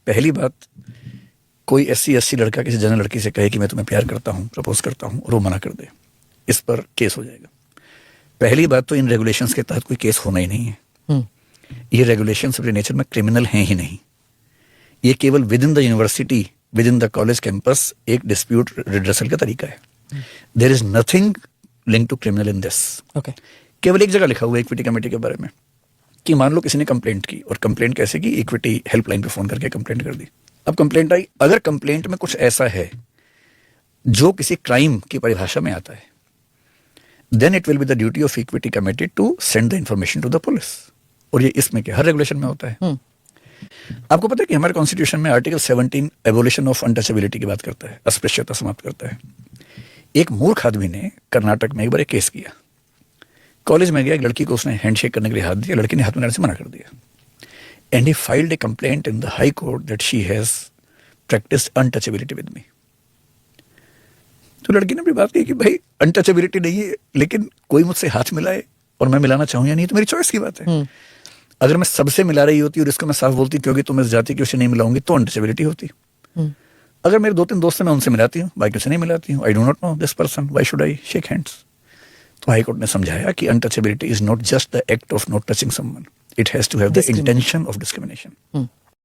पहली बात, कोई SC लड़का किसी जनरल लड़की से कहे कि मैं तुम्हें प्यार करता हूँ, प्रपोज करता हूँ, और वो मना कर दे, इस पर केस हो जाएगा। पहली बात तो इन रेगुलेशंस के तहत कोई केस होना ही नहीं है। ये रेगुलेशंस अपने नेचर में क्रिमिनल हैं ही नहीं। ये केवल within the university, within the college campus एक डिस्प्यूट रिड्रेसल का तरीका है। There is nothing link to criminal in this. केवल एक जगह लिखा हुआ है इक्विटी कमेटी के बारे में कि मान लो किसी ने कंप्लेंट की, और कंप्लेंट कैसे की, इक्विटी हेल्पलाइन पे फोन करके कंप्लेंट कर दी। अब कंप्लेंट आई, अगर कंप्लेंट में कुछ ऐसा है जो किसी क्राइम की परिभाषा में आता है, then it will be the duty of equity committee to send the information to the police. और ये इसमें क्या हर रेगुलेशन में होता है। आपको पता है कि हमारे कॉन्स्टिट्यूशन में आर्टिकल 17 एबोलिशन ऑफ अनटचेबिलिटी की बात करता है, अस्पृश्यता समाप्त करता है। एक मूर्ख आदमी ने कर्नाटक में एक बार एक केस किया। कॉलेज में गया, एक लड़की को उसने हैंडशेक करने के लिए हाथ दिया, लड़की ने हाथ मिलाने से मना कर दिया, and he filed A complaint in the high court that she has practised untouchability with me. तो लड़की ने अपनी बात कही कि भाई अनटचेबिलिटी नहीं है, लेकिन कोई मुझसे हाथ मिलाए और मैं मिलाना चाहूं या नहीं तो मेरी चॉइस की बात है। अगर मैं सबसे मिला रही होती और इसको मैं साफ बोलती क्योंकि तुम इस जाति की उसे नहीं मिलाऊंगी, तो अनटचेबिलिटी होती। अगर मेरे 2-3 दोस्त हैं, मैं उनसे मिलाती हूँ, बाकी उसे नहीं मिलाती हूँ। I do not know this person, why should I shake hands. तो हाई कोर्ट ने समझाया कि untouchability is not just the act of not touching someone, it has to have the intention of discrimination.